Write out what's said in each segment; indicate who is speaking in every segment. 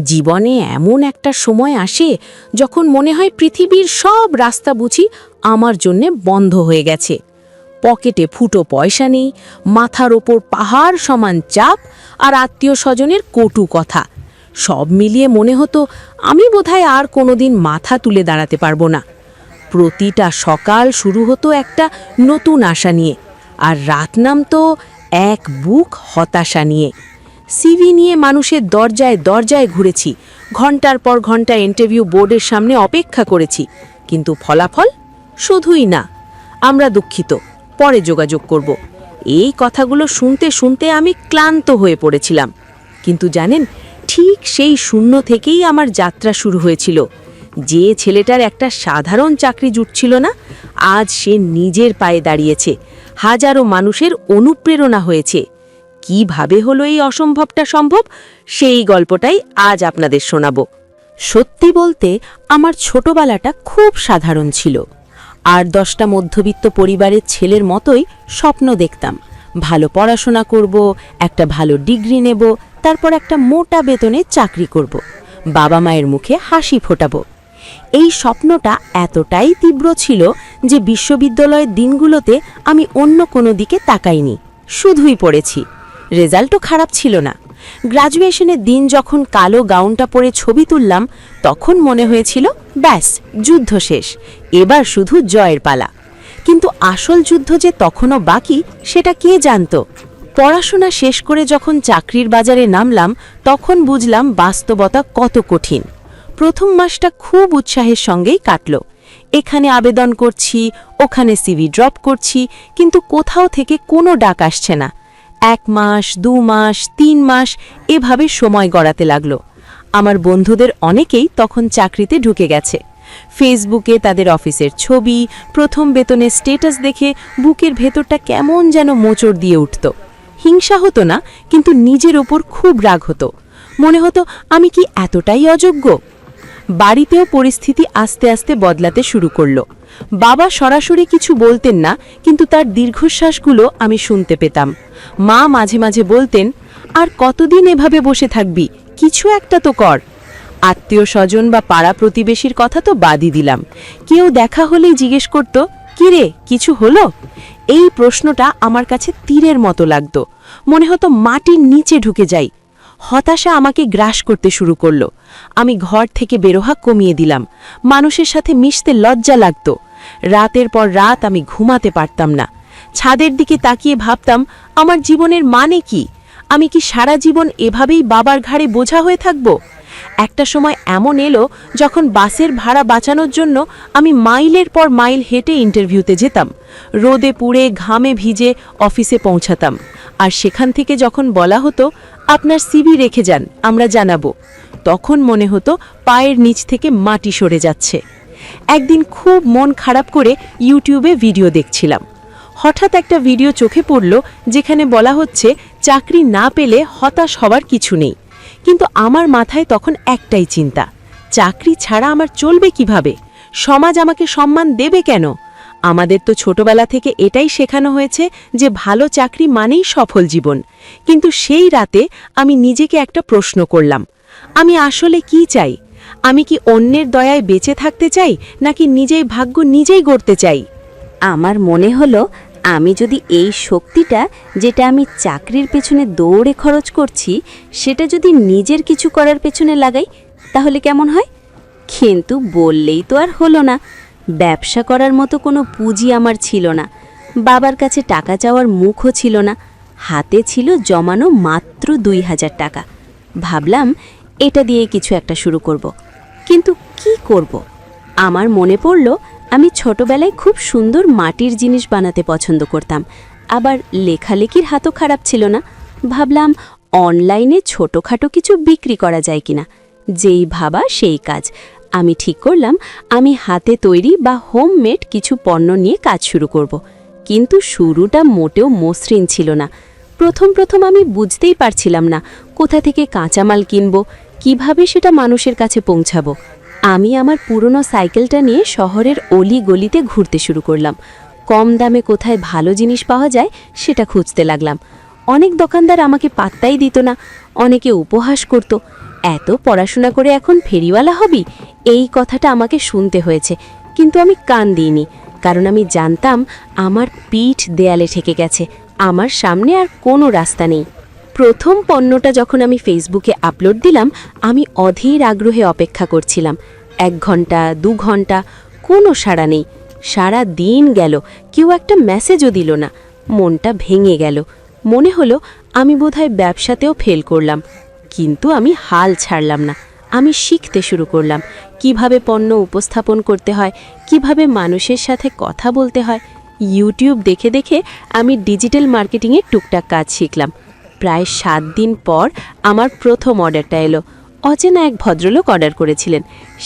Speaker 1: জীবনে এমন একটা সময় আসে যখন মনে হয় পৃথিবীর সব রাস্তা বুঝি আমার জন্যে বন্ধ হয়ে গেছে। পকেটে ফুটো পয়সা নেই, মাথার ওপর পাহাড় সমান চাপ, আর আত্মীয় স্বজনের কটু কথা। সব মিলিয়ে মনে হতো আমি বোধহয় আর কোনোদিন মাথা তুলে দাঁড়াতে পারবো না। প্রতিটা সকাল শুরু হতো একটা নতুন আশা নিয়ে, আর রাত নামতো এক বুক হতাশা নিয়ে। সিভি নিয়ে মানুষের দরজায় দরজায় ঘুরেছি, ঘন্টার পর ঘন্টা ইন্টারভিউ বোর্ডের সামনে অপেক্ষা করেছি, কিন্তু ফলাফল শুধুই না, আমরা দুঃখিত, পরে যোগাযোগ করব। এই কথাগুলো শুনতে শুনতে আমি ক্লান্ত হয়ে পড়েছিলাম। কিন্তু জানেন, ঠিক সেই শূন্য থেকেই আমার যাত্রা শুরু হয়েছিল। যে ছেলেটার একটা সাধারণ চাকরি জুটছিল না, আজ সে নিজের পায়ে দাঁড়িয়েছে, হাজারো মানুষের অনুপ্রেরণা হয়েছে। কিভাবে হলো এই অসম্ভবটা সম্ভব, সেই গল্পটাই আজ আপনাদের শোনাবো। সত্যি বলতে আমার ছোটবেলাটা খুব সাধারণ ছিল। আর 10টা মধ্যবিত্ত পরিবারের ছেলের মতোই স্বপ্ন দেখতাম, ভালো পড়াশোনা করব, একটা ভালো ডিগ্রি নেব, তারপর একটা মোটা বেতনে চাকরি করব, বাবা মায়ের মুখে হাসি ফোটাবো। এই স্বপ্নটা এতটাই তীব্র ছিল যে বিশ্ববিদ্যালয়ের দিনগুলোতে আমি অন্য কোনো দিকে তাকাইনি, শুধুই পড়েছি। রেজাল্টও খারাপ ছিল না। গ্র্যাজুয়েশনের দিন যখন কালো গাউনটা পরে ছবি তুললাম, তখন মনে হয়েছিল ব্যাস, যুদ্ধ শেষ, এবার শুধু জয়ের পালা। কিন্তু আসল যুদ্ধ যে তখনও বাকি, সেটা কে জানত? পড়াশোনা শেষ করে যখন চাকরির বাজারে নামলাম, তখন বুঝলাম বাস্তবতা কত কঠিন। প্রথম মাসটা খুব উৎসাহের সঙ্গেই কাটল। এখানে আবেদন করছি, ওখানে সিভি ড্রপ করছি, কিন্তু কোথাও থেকে কোনো ডাক আসছে না। 1 মাস, 2 মাস, 3 মাস এভাবে সময় গড়াতে লাগলো। আমার বন্ধুদের অনেকেই তখন চাকরিতে ঢুকে গেছে। ফেসবুকে তাদের অফিসের ছবি, প্রথম বেতনের স্ট্যাটাস দেখে বুকের ভেতরটা কেমন যেন মোচড় দিয়ে উঠত। হিংসা হতো না, কিন্তু নিজের ওপর খুব রাগ হতো। মনে হতো আমি কি এতটাই অযোগ্য? বাড়িতেও পরিস্থিতি আস্তে আস্তে বদলাতে শুরু করলো। বাবা সরাসরি কিছু বলতেন না, কিন্তু তার দীর্ঘশ্বাসগুলো আমি শুনতে পেতাম। মা মাঝে মাঝে বলতেন, আর কতদিন এভাবে বসে থাকবি, কিছু একটা তো কর। আত্মীয় স্বজন বা পাড়া প্রতিবেশীর কথা তো বাদই দিলাম। কেউ দেখা হলেই জিজ্ঞেস করত, কিরে, কিছু হলো? এই প্রশ্নটা আমার কাছে তীরের মতো লাগত। মনে হতো মাটির নিচে ঢুকে যাই। হতাশা আমাকে গ্রাস করতে শুরু করলো। আমি ঘর থেকে বেরোহা কমিয়ে দিলাম। মানুষের সাথে মিশতে লজ্জা লাগত। রাতের পর রাত আমি ঘুমাতে পারতাম না। ছাদের দিকে তাকিয়ে ভাবতাম, আমার জীবনের মানে কি? আমি কি সারা জীবন এভাবেই বাবার ঘাড়ে বোঝা হয়ে থাকব? একটা সময় এমন এলো যখন বাসের ভাড়া বাঁচানোর জন্য আমি মাইলের পর মাইল হেঁটে ইন্টারভিউতে যেতাম। রোদে পুড়ে ঘামে ভিজে অফিসে পৌঁছাতাম। আর সেখান থেকে যখন বলা হতো, আপনার সিভি রেখে যান, আমরা জানাবো, তখন মনে হতো পায়ের নিচ থেকে মাটি সরে যাচ্ছে। একদিন খুব মন খারাপ করে ইউটিউবে ভিডিও দেখছিলাম। হঠাৎ একটা ভিডিও চোখে পড়ল, যেখানে বলা হচ্ছে চাকরি না পেলে হতাশ হওয়ার কিছু নেই। কিন্তু আমার মাথায় তখন একটাই চিন্তা, চাকরি ছাড়া আমার চলবে কিভাবে? সমাজ আমাকে সম্মান দেবে কেন? আমাদের তো ছোটবেলা থেকে এটাই শেখানো হয়েছে যে ভালো চাকরি মানেই সফল জীবন। কিন্তু সেই রাতে আমি নিজেকে একটা প্রশ্ন করলাম, আমি আসলে কি চাই? আমি কি অন্যের দয়ায় বেঁচে থাকতে চাই, নাকি নিজেই ভাগ্য নিজেই গড়তে চাই?
Speaker 2: আমার মনে হলো, আমি যদি এই শক্তিটা, যেটা আমি চাকরির পেছনে দৌড়ে খরচ করছি, সেটা যদি নিজের কিছু করার পেছনে লাগাই, তাহলে কেমন হয়? কিন্তু বললেই তো আর হলো না। ব্যবসা করার মতো কোনো পুঁজি আমার ছিল না। বাবার কাছে টাকা চাওয়ার মুখও ছিল না। হাতে ছিল জমানো মাত্র 2000 টাকা। ভাবলাম এটা দিয়ে কিছু একটা শুরু করব। কিন্তু কি করব? আমার মনে পড়ল, আমি ছোটবেলায় খুব সুন্দর মাটির জিনিস বানাতে পছন্দ করতাম। আবার লেখালেখির হাতও খারাপ ছিল না। ভাবলাম অনলাইনে ছোটোখাটো কিছু বিক্রি করা যায় কিনা। যেই ভাবা সেই কাজ। আমি ঠিক করলাম আমি হাতে তৈরি বা হোমমেড কিছু পণ্য নিয়ে কাজ শুরু করব। কিন্তু শুরুটা মোটেও মসৃণ ছিল না। প্রথম আমি বুঝতেই পারছিলাম না কোথা থেকে কাঁচামাল কিনব, কিভাবে সেটা মানুষের কাছে পৌঁছাবো। আমি আমার পুরনো সাইকেলটা নিয়ে শহরের অলি গলিতে ঘুরতে শুরু করলাম। কম দামে কোথায় ভালো জিনিস পাওয়া যায় সেটা খুঁজতে লাগলাম। অনেক দোকানদার আমাকে পাত্তাই দিত না, অনেকে উপহাস করত, এত পড়াশোনা করে এখন ফেরিওয়ালা হবি, এই কথাটা আমাকে শুনতে হয়েছে, কিন্তু আমি কান দিইনি, কারণ আমি জানতাম আমার পিঠ দেয়ালে ঠেকে গেছে, আমার সামনে আর কোনো রাস্তা নেই। প্রথম পণ্যটা যখন আমি ফেসবুকে আপলোড দিলাম, আমি অধীর আগ্রহে অপেক্ষা করছিলাম। 1 ঘন্টা 2 ঘন্টা কোনো সাড়া নেই। সারা দিন গেল, কেউ একটা মেসেজও দিল না। মনটা ভেঙে গেল। মনে হলো আমি বোধহয় ব্যবসাতেও ফেল করলাম। কিন্তু আমি হাল ছাড়লাম না। আমি শিখতে শুরু করলাম কিভাবে পণ্য উপস্থাপন করতে হয়, কিভাবে মানুষের সাথে কথা বলতে হয়। ইউটিউব দেখে দেখে আমি ডিজিটাল মার্কেটিংয়ের টুকটাক কাজ শিখলাম। প্রায় 7 দিন পর আমার প্রথম অর্ডারটা এলো। অচেনা এক ভদ্রলোক অর্ডার করেছিলেন।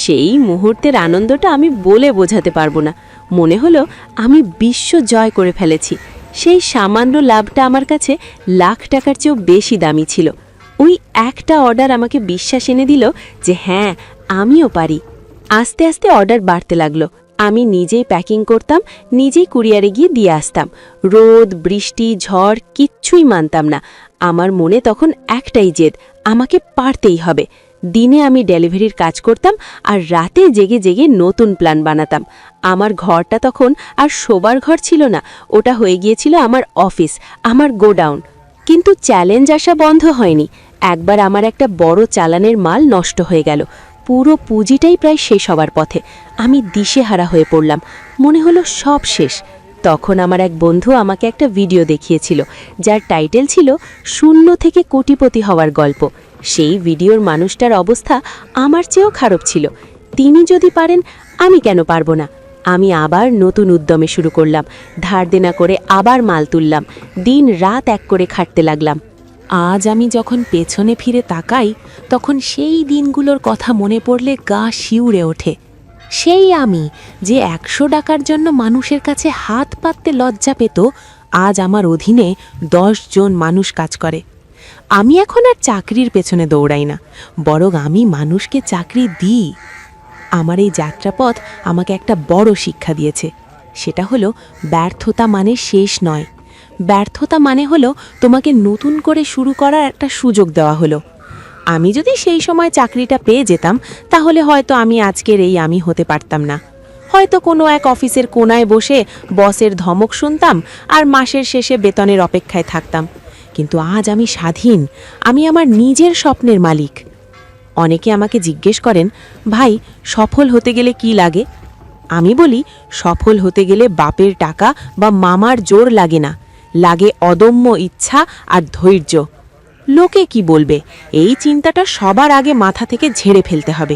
Speaker 2: সেই মুহূর্তের আনন্দটা আমি বলে বোঝাতে পারবো না। মনে হলো আমি বিশ্ব জয় করে ফেলেছি। সেই সামান্য লাভটা আমার কাছে লাখ টাকার চেয়েও বেশি দামি ছিল। ওই একটা অর্ডার আমাকে বিশ্বাস এনে দিল যে হ্যাঁ, আমিও পারি। আস্তে আস্তে অর্ডার বাড়তে লাগলো। আমি নিজেই প্যাকিং করতাম, নিজেই কুরিয়ারে গিয়ে দিয়ে আসতাম। রোদ, বৃষ্টি, ঝড় কিচ্ছুই মানতাম না। আমার মনে তখন একটাই জেদ, আমাকে পারতেই হবে। দিনে আমি ডেলিভারির কাজ করতাম আর রাতে জেগে জেগে নতুন প্ল্যান বানাতাম। আমার ঘরটা তখন আর শোবার ঘর ছিল না, ওটা হয়ে গিয়েছিল আমার অফিস, আমার গোডাউন। কিন্তু চ্যালেঞ্জ আসা বন্ধ হয়নি। একবার আমার একটা বড় চালানের মাল নষ্ট হয়ে গেল। পুরো পুঁজিটাই প্রায় শেষ হবার পথে। আমি দিশেহারা হয়ে পড়লাম। মনে হলো সব শেষ। তখন আমার এক বন্ধু আমাকে একটা ভিডিও দেখিয়েছিল, যার টাইটেল ছিল শূন্য থেকে কোটিপতি হওয়ার গল্প। সেই ভিডিওর মানুষটার অবস্থা আমার চেয়েও খারাপ ছিল। তিনি যদি পারেন, আমি কেন পারবো না? আমি আবার নতুন উদ্যমে শুরু করলাম। ধার দেনা করে আবার মাল তুললাম। দিন রাত এক করে খাটতে লাগলাম।
Speaker 1: আজ আমি যখন পেছনে ফিরে তাকাই, তখন সেই দিনগুলোর কথা মনে পড়লে গা শিউরে ওঠে। সেই আমি যে 100 টাকার জন্য মানুষের কাছে হাত পাততে লজ্জা পেত, আজ আমার অধীনে 10 জন মানুষ কাজ করে। আমি এখন আর চাকরির পেছনে দৌড়াই না, বরং আমি মানুষকে চাকরি দিই। আমার এই যাত্রাপথ আমাকে একটা বড় শিক্ষা দিয়েছে। সেটা হলো ব্যর্থতা মানে শেষ নয়। ব্যর্থতা মানে হলো তোমাকে নতুন করে শুরু করার একটা সুযোগ দেওয়া হলো। আমি যদি সেই সময় চাকরিটা পেয়ে যেতাম, তাহলে হয়তো আমি আজকের এই আমি হতে পারতাম না। হয়তো কোনো এক অফিসের কোনায় বসে বসের ধমক শুনতাম আর মাসের শেষে বেতনের অপেক্ষায় থাকতাম। কিন্তু আজ আমি স্বাধীন, আমি আমার নিজের স্বপ্নের মালিক। অনেকে আমাকে জিজ্ঞেস করেন, ভাই, সফল হতে গেলে কি লাগে? আমি বলি, সফল হতে গেলে বাপের টাকা বা মামার জোর লাগে না, লাগে অদম্য ইচ্ছা আর ধৈর্য। লোকে কি বলবে, এই চিন্তাটা সবার আগে মাথা থেকে ঝেড়ে ফেলতে হবে।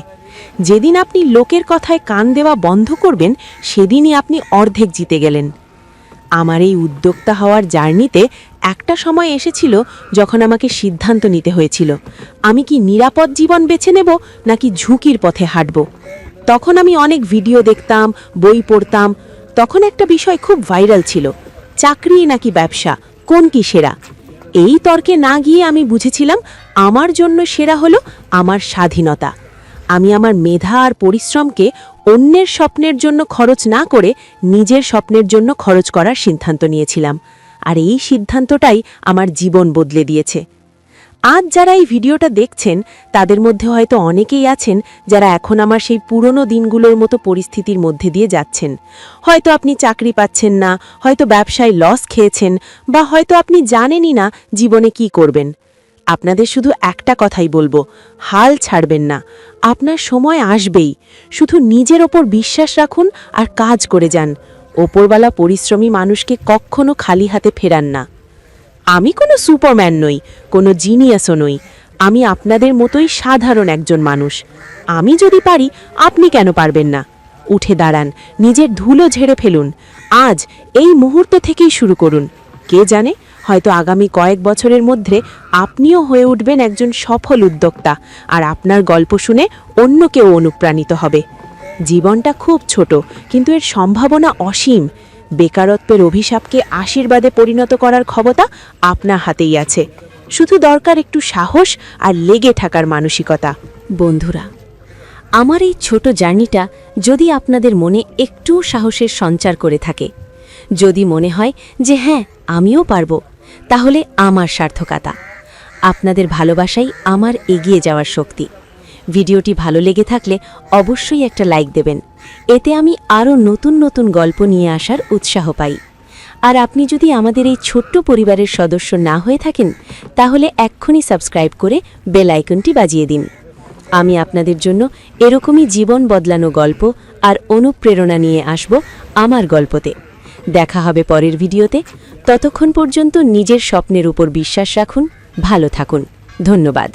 Speaker 1: যেদিন আপনি লোকের কথায় কান দেওয়া বন্ধ করবেন, সেদিনই আপনি অর্ধেক জিতে গেলেন। আমার এই উদ্যোক্তা হওয়ার জার্নিতে একটা সময় এসেছিল যখন আমাকে সিদ্ধান্ত নিতে হয়েছিল, আমি কি নিরাপদ জীবন বেছে নেব নাকি ঝুঁকির পথে হাঁটব। তখন আমি অনেক ভিডিও দেখতাম, বই পড়তাম। তখন একটা বিষয় খুব ভাইরাল ছিল, চাকরি নাকি ব্যবসা, কোন কি সেরা। এই তর্কে না গিয়ে আমি বুঝেছিলাম আমার জন্য সেরা হলো আমার স্বাধীনতা। আমি আমার মেধা আর পরিশ্রমকে অন্যের স্বপ্নের জন্য খরচ না করে নিজের স্বপ্নের জন্য খরচ করার সিদ্ধান্ত নিয়েছিলাম। আর এই সিদ্ধান্তটাই আমার জীবন বদলে দিয়েছে। আজ যারা এই ভিডিওটা দেখছেন, তাদের মধ্যে হয়তো অনেকেই আছেন যারা এখন আমার সেই পুরনো দিনগুলোর মতো পরিস্থিতির মধ্যে দিয়ে যাচ্ছেন। হয়তো আপনি চাকরি পাচ্ছেন না, হয়তো ব্যবসায় লস খেয়েছেন, বা হয়তো আপনি জানেনই না জীবনে কি করবেন। আপনাদের শুধু একটা কথাই বলবো, হাল ছাড়বেন না। আপনার সময় আসবেই। শুধু নিজের ওপর বিশ্বাস রাখুন আর কাজ করে যান। ওপরওয়ালা পরিশ্রমী মানুষকে কখনো খালি হাতে ফেরান না। আমি কোনো সুপারম্যান নই, কোনো জিনিয়াসও নই। আমি আপনাদের মতোই সাধারণ একজন মানুষ। আমি যদি পারি, আপনি কেন পারবেন না? উঠে দাঁড়ান, নিজের ধুলো ঝেড়ে ফেলুন। আজ এই মুহূর্ত থেকেই শুরু করুন। কে জানে, হয়তো আগামী কয়েক বছরের মধ্যে আপনিও হয়ে উঠবেন একজন সফল উদ্যোক্তা, আর আপনার গল্প শুনে অন্য কেউ অনুপ্রাণিত হবে। জীবনটা খুব ছোট, কিন্তু এর সম্ভাবনা অসীম। বেকারত্বের অভিশাপকে আশীর্বাদে পরিণত করার ক্ষমতা আপনার হাতেই আছে। শুধু দরকার একটু সাহস আর লেগে থাকার মানসিকতা।
Speaker 2: বন্ধুরা, আমার এই ছোট জার্নিটা যদি আপনাদের মনে একটু সাহসের সঞ্চার করে থাকে, যদি মনে হয় যে হ্যাঁ, আমিও পারবো, তাহলে আমার সার্থকতা। আপনাদের ভালোবাসাই আমার এগিয়ে যাওয়ার শক্তি। ভিডিওটি ভালো লেগে থাকলে অবশ্যই একটা লাইক দেবেন। এতে আমি আরও নতুন নতুন গল্প নিয়ে আসার উৎসাহ পাই। আর আপনি যদি আমাদের এই ছোট্ট পরিবারের সদস্য না হয়ে থাকেন, তাহলে এক্ষুনি সাবস্ক্রাইব করে বেল আইকনটি বাজিয়ে দিন। আমি আপনাদের জন্য এরকমই জীবন বদলানো গল্প আর অনুপ্রেরণা নিয়ে আসব আমার গল্পতে। দেখা হবে পরের ভিডিওতে। ততক্ষণ পর্যন্ত নিজের স্বপ্নের উপর বিশ্বাস রাখুন, ভালো থাকুন। ধন্যবাদ।